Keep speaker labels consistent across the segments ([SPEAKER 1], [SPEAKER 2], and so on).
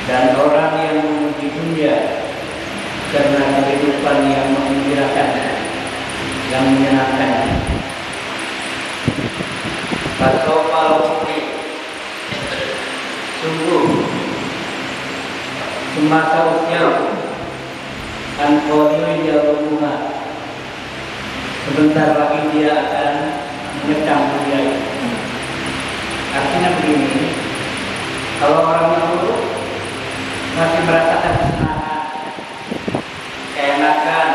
[SPEAKER 1] Dan orang yang memuji dunia karena kehidupan yang menggembirakan, yang menyenangkan, fasofal sungguh semasa usia anqolil yaumuna, sebentar lagi dia akan mengecam dunia. Artinya begini, kalau orang dulu masih merasakan kesenangan, keenakan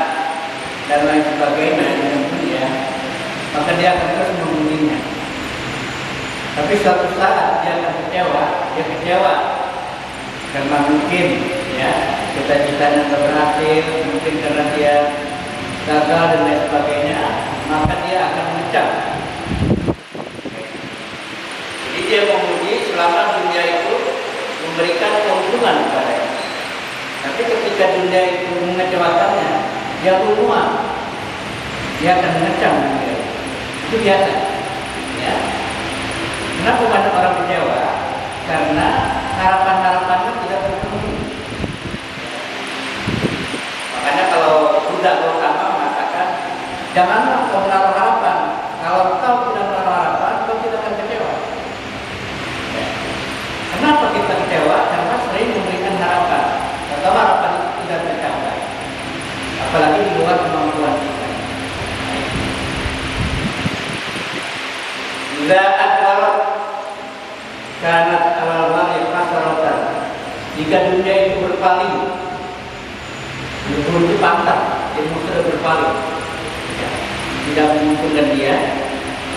[SPEAKER 1] dan lain sebagainya dengan dunia, maka dia akan terus memujinya. Tapi suatu saat dia akan kecewa karena mungkin ya cita-citanya berhasil, mungkin karena dia gagal dan lain sebagainya, maka dia akan mengecam. Jadi dia memuji selama dunia itu memberikan keuntungan kepadanya. Tapi ketika dunia itu mengecewakannya, dia lupa, dia akan mengecam dunia. Itu biasa. Ya. Kenapa banyak orang kecewa? Karena harapan-harapannya tidak terpenuhi. Makanya kalau Buddha Gautama mengatakan, janganlah kau menaruh harapan. Kalau kau tidak menaruh harapan, kau tidak akan kecewa. Ya. Kenapa kita kecewa? Karena sering memberikan harapan, atau harapan itu tidak tercapai. Apalagi di luar kemampuan kita. Zaat warat kanat alal mali hasaratan. Jika dunia itu berpaling, ilmu itu pantang, ilmu sudah berpaling, ya, tidak menguntungkan dia.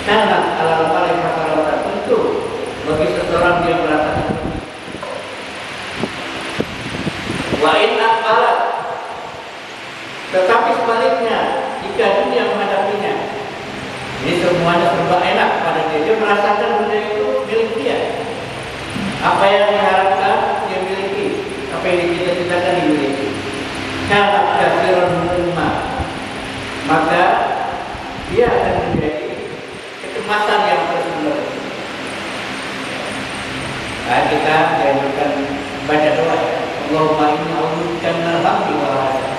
[SPEAKER 1] Kanat alal mali hasaratan, tentu bagi seseorang yang merasakan. Wa in aqbalat, tetapi sebaliknya, jika dunia menghadapinya, ini semuanya serba enak pada dia. Dia merasakan dunia itu milik dia. Apa yang diharapkan dia miliki, apa yang dicita-citakan dimiliki. Karena kafiran menerima, maka dia akan menjadi kecemasan yang terus-menerus. Nah, kita dianjurkan baca doa ya. Allahumma inni a'udzubika minal hammi wal hazan.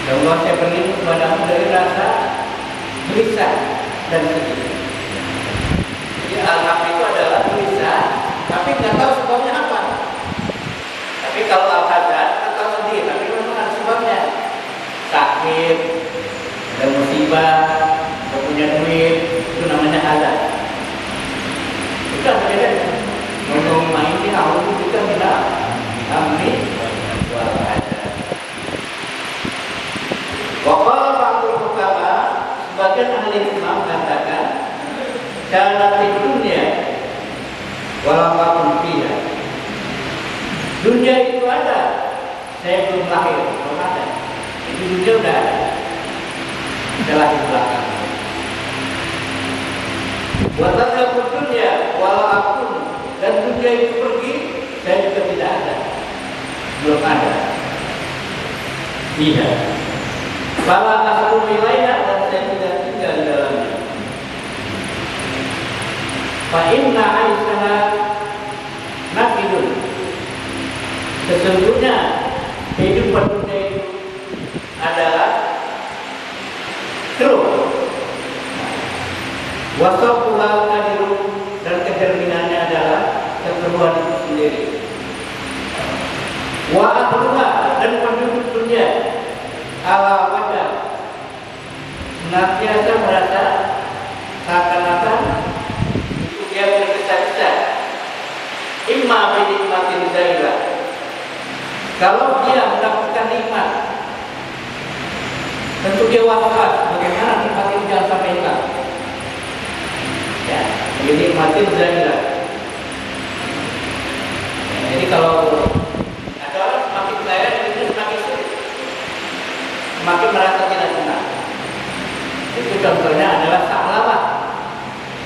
[SPEAKER 1] Ya Allah, saya berlindung kepadamu dari rasa gelisah dan sedih. Jadi al-ham itu adalah gelisah, tapi nggak tahu sebabnya apa. Tapi kalau al-hazan nggak tahu sedih, tapi memang ada sebabnya. Sakit, ada musibah, nggak punya duit, itu namanya hazan. Itu ada beda. Ngomong main ini Allah juga bilang, amin wal hazan. Waqala ba'dul ulama, sebagian ahli hikmah mengatakan, kana fid dunya wala ma'un fiha. Dunia itu ada, saya belum lahir, belum ada. Itu dunia udah ada. Setelah di belakang. Wa tadabur dunya wala akun, dan dunia itu pergi, saya juga tidak ada, belum ada. Iya. Fala asru ilaina, dan saya tidak tinggal di dalamnya. Fa inna aisyana nakidun. Sesungguhnya kehidupan dunia itu adalah keruh. Wasafulal kadirun, dan kecerminannya adalah kekeruhan itu sendiri. Wa ahluha, dan penduduk dunia ala wajah senantiasa merasa seakan-akan itu dia bergesa-gesa. Imma binikmatin zailah, kalau dia mendapatkan nikmat tentu dia was-was bagaimana nikmat itu jangan sampai hilang. Ya, binikmatin zailah. Jadi kalau ada orang semakin kaya, dia semakin sulit, semakin merasa tidak senang. Itu contohnya adalah Sa'labah.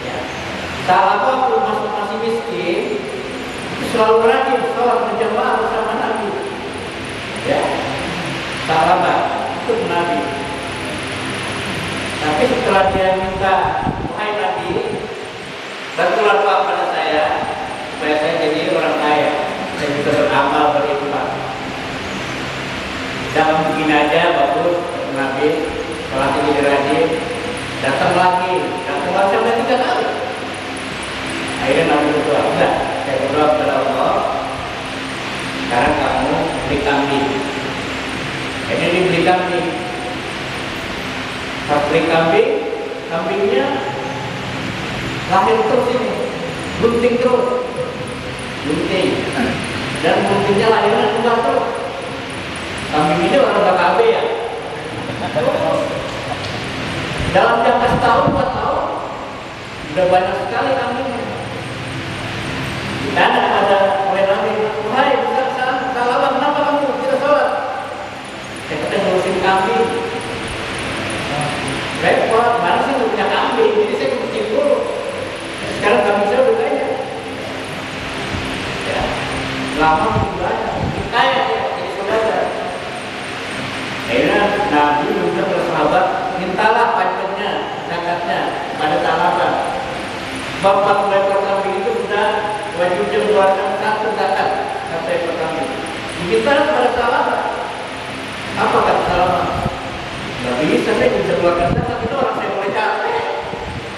[SPEAKER 1] Ya. Sa'labah waktu masih miskin, selalu rajin sholat berjamaah bersama Nabi. Ya, Sa'labah itu Nabi. Tapi setelah dia minta, wahai Nabi, bantulah doa pada saya supaya saya jadi orang kaya, saya bisa beramal berinfak. Jangan begini aja, bagus Nabi. Setelah ini rajin, datang lagi sampai 3 kali. Akhirnya Nabi berdoa, enggak, saya berdoa kepada Allah, sekarang kamu beli kambing. Ini dibeli kambing. Pas beli kambing, kambingnya lahir terus ini, bunting terus, bunting, dan buntingnya lahirnya keluar terus. Kambing ini orang KKB ya. Dalam jangka setahun 2 tahun sudah banyak sekali kambingnya. Dan ada mulai Nabi, wahai Sa'labah, kenapa kamu tidak sholat? Saya kata ngurusin kambing. Repot, mana sih nggak punya kambing, jadi saya kecil dulu. Sekarang kambing saya udah banyak. Ya, lama mungkin banyak, mungkin kaya ya, jadi saudara. Akhirnya Nabi juga bersahabat, mintalah pajaknya, zakatnya pada Sa'labah. Bapak ekor kambing itu sudah wajibnya mengeluarkan 1 zakat satu ekor kambing. Diminta pada Sa'labah. Apa kata Sa'labah? Nggak bisa, saya bisa keluarkan zakat, itu orang saya mulai capek,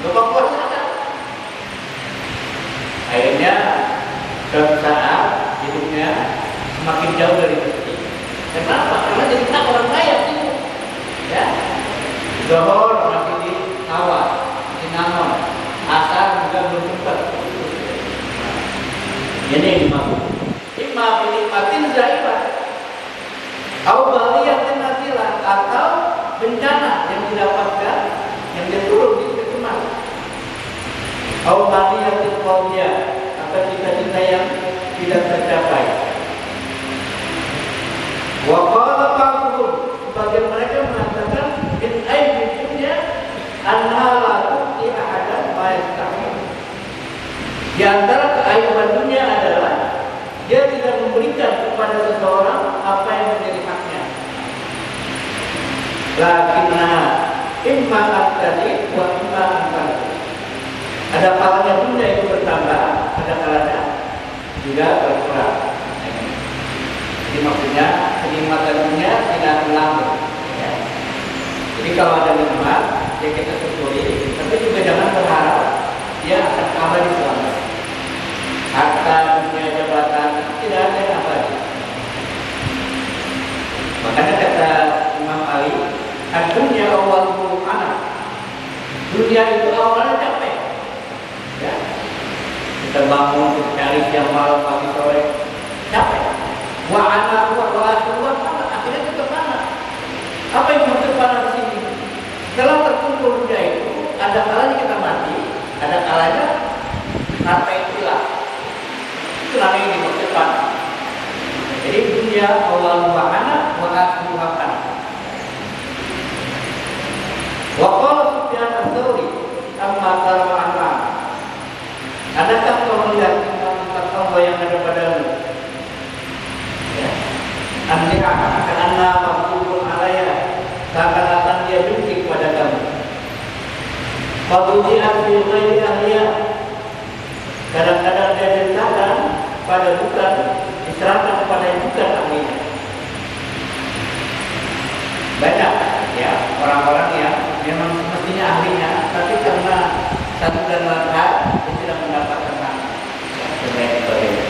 [SPEAKER 1] lupa keluar zakat. Akhirnya suatu saat hidupnya semakin jauh dari rezeki. Kenapa? Karena jadi tak orang kaya sih. Ya, Zohor masih di awal, di Nanon, asar juga belum sempat. Ini yang dimaksud. Imma binikmatin zaibah, atau baliyatin nasilah, atau bencana yang didapatkan yang dia turun di keturunan. Atau baliyatin qawiyah, atau cita-cita yang tidak tercapai. Wa qala ba'dhum, sebagian mereka mengatakan min aibi dunya anna la tu'ti ahadan ma yastahil. Di antara keaiban dunia adalah dia tidak memberikan kepada seseorang apa yang menjadi haknya. Lakinna imma at-tadi wa imma at-tadi. Ada kalanya dunia itu bertambah, ada kalanya juga berkurang. Jadi maksudnya kenikmatan dunia tidak hilang. Ya. Jadi kalau ada nikmat, ya kita syukuri, tapi juga jangan berharap dia akan abadi selamanya. Harta, dunia, jabatan tidak ada yang abadi. Makanya kata Imam Ali, dunia awal anak. Dunia itu awalnya capek. Ya. Kita bangun, kita cari siang malam, pagi sore, capek. Wa anak akhirnya tetap panas. Apa yang maksud panas di sini? Setelah terkumpul dunia itu, ada kalanya kita mati, ada kalanya harta itu hilang. Itu namanya yang dimaksud panas. Jadi dunia awal anak, wa akhiruha panas. Wa qala Sufyan ats-Tsauri amma tara anna. Adakah kau melihat Allah yang ada padamu? Anliha karena maktubun alaiya, seakan-akan dia benci kepada kamu. Faduji'at fi ghairi ahliya, Kadang-kadang dia ceritakan pada bukan, diserahkan kepada yang bukan ahlinya. Banyak ya orang-orang yang memang semestinya ahlinya, tapi karena satu dan lain hal dia tidak mendapatkan hak sebagainya.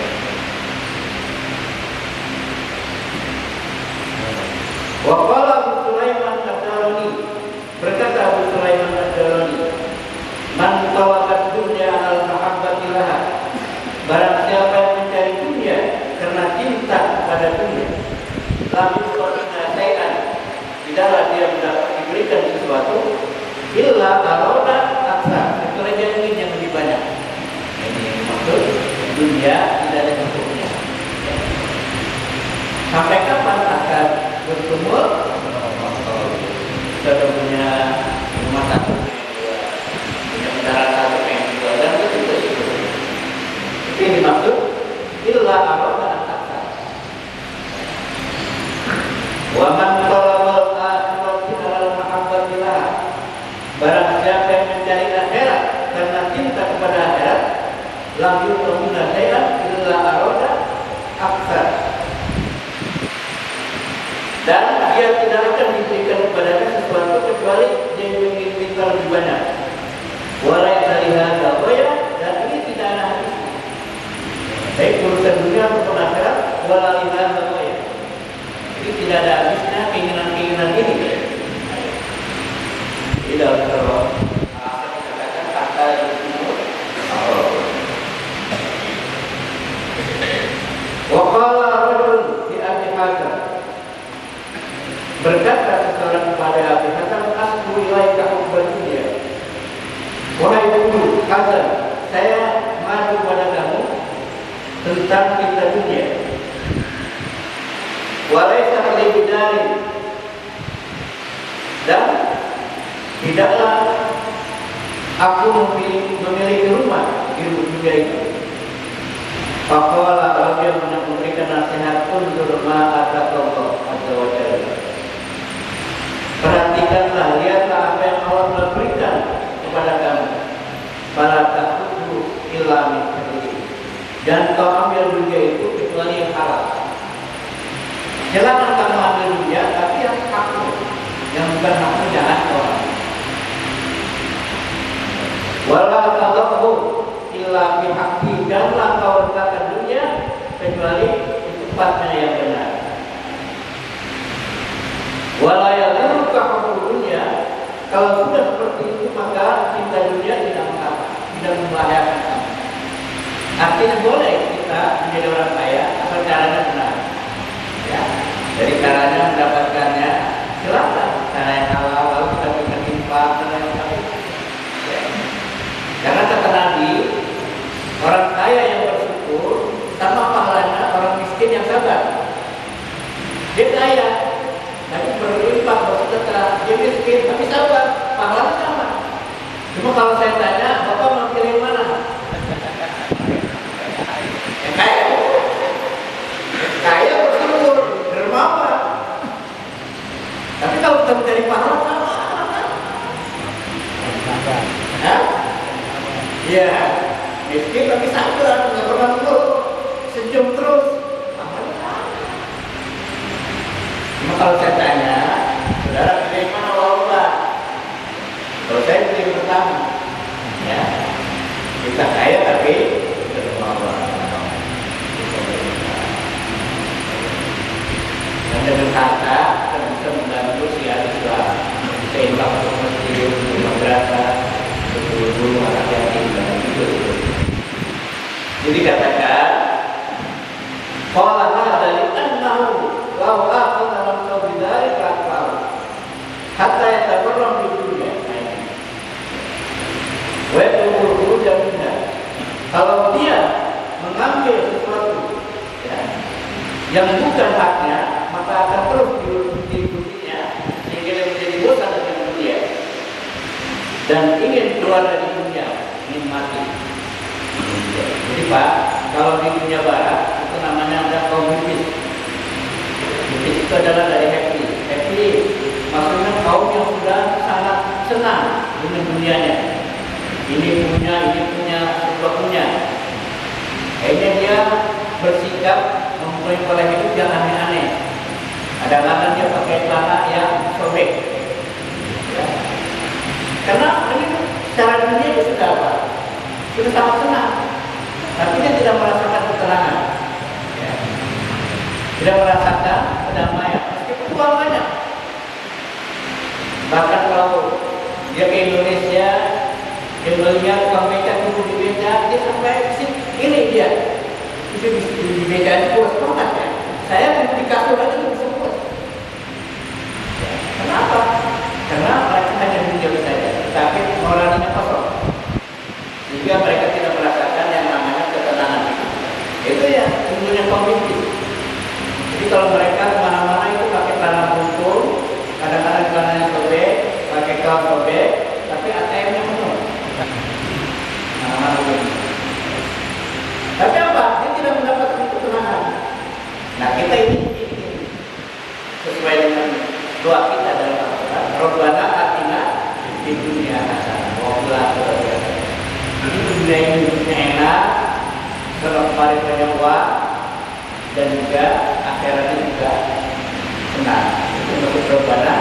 [SPEAKER 1] Waqala Abu Sulaiman Ad-Darani, berkata Abu Sulaiman Ad-Darani, man tawabat dunya al mahabbatillah, barang siapa yang mencari dunia karena cinta pada dunia, lalu qadina syai'an, tidaklah dia mendapat diberikan sesuatu illa arada aksa, kecuali dia ingin yang lebih banyak. Ini maksud dunia tidak ada cukupnya. Sampai kapan akan bertumbuh? Kita punya rumah satu, punya kendaraan satu, dua, dan begitu. Ini dimaksud illa arada aksa. Wa man talabal akhirati alal mahabbatillah, barang siapa yang mencari akhirat karena cinta kepada akhirat, lam yu'minu syai'an illa arada aksa, dan dia tidak akan diberikan kepadanya sesuatu kecuali dia menginginkan lebih banyak. Walai dari hadal goya, dan ini tidak ada habisnya. Baik urusan dunia maupun akhirat, walai hadal goya. Jadi tidak ada habisnya keinginan-keinginan ini. Tidak terlalu. Saya katakan kata itu. Waqala rajul di Abi Hasan, berkata seseorang kepada Abi Hasan, asbu ilaika hubban dunya. Wahai Abu Hasan, saya mengadu pada kamu tentang cinta dunia. Walaysa li bidari, dan tidaklah aku memiliki rumah di dunia itu. Faqala, lalu dia memberikan nasihat, unzur ma ataqallahu azza wa jalla. Perhatikanlah, lihatlah apa yang Allah telah berikan kepada kamu. Fala ta'khudhu illa min fadlihi, dan kau ambil dunia itu kecuali yang halal. Silakan kamu ambil dunia, tapi yang hakmu, yang bukan hakmu jangan kau ambil. Wala ta'khudhu illa bi haqqi, janganlah kau letakkan dunia kecuali di tempatnya yang benar. Wala yadurruka hubbu dunya, kalau sudah seperti itu maka cinta dunia tidak mengapa, tidak membahayakan kamu. Artinya boleh kita menjadi orang kaya asal caranya benar. Ya, dari caranya mendapatkannya silakan, cara yang halal, lalu kita bisa infak dan lain lain. Ya. Karena kata Nabi, orang kaya yang bersyukur sama pahalanya orang miskin yang sabar. Dia kaya, tapi berinfak, bersedekah, dia miskin, tapi sabar, pahalanya sama. Cuma kalau saya tanya, Bapak mau pilih mana? Yang kaya bersyukur, dermawan. Tapi kalau kita mencari pahala sama. Hah? Iya, miskin tapi sabar, nggak pernah mengeluh, senyum terus. Cuma kalau saya tanya, saudara pilih mana Allah? Kalau saya pilih pertama, ya kita kaya tapi dermawan. Dan dengan kata kita bisa membantu si Islam, bisa infak untuk masjid, untuk madrasah, untuk guru anak yatim dan itu. Jadi katakan, qala hadza li annahu law akhadha lam bidari kafar hatta yatabarram di dunia. Wa yaqulu jamina, kalau dia mengambil sesuatu ya, yang bukan haknya, maka akan terus diikutinya sehingga dia menjadi bosan dengan dunia dan ingin keluar dari dunia, ingin mati. Jadi Pak, kalau di dunia barat itu namanya ada kaum hipis. Hipis itu adalah dari happy. Happy maksudnya kaum yang sudah sangat senang dengan dunianya. Ini punya, sebuah punya. dia bersikap mempunyai pola hidup yang aneh-aneh. Kadang-kadang dia pakai celana yang sobek. Ya. Karena ini secara dunia itu sudah apa? Sudah sangat senang. Tapi dia tidak merasakan ketenangan. Ya. Tidak merasakan kedamaian. Meskipun uang banyak. Bahkan kalau dia ke Indonesia, dia melihat tukang beca duduk di beca, dia sampai ini dia. Itu di beca itu puas banget ya. Saya di kasur aja bisa puas. Ya. Kenapa? Karena mereka hanya dunia saja, tapi moralnya kosong. Sehingga mereka tidak merasakan yang namanya ketenangan. Itu ya ilmunya pemimpin. Jadi kalau mereka kemana-mana itu pakai celana bungkul, kadang-kadang celananya sobek, pakai kaos sobek, tapi ATM-nya penuh. Mana-mana begini. Tapi apa? Dia tidak mendapatkan ketenangan. Nah kita ini sesuai dengan doa kita dalam Al-Quran. Rabbana atina fid dunya hasanah wa fil akhirati hasanah. Ini dunia ini hidupnya enak, kemarin banyak uang, dan juga akhiratnya juga senang. Itu untuk Rabbana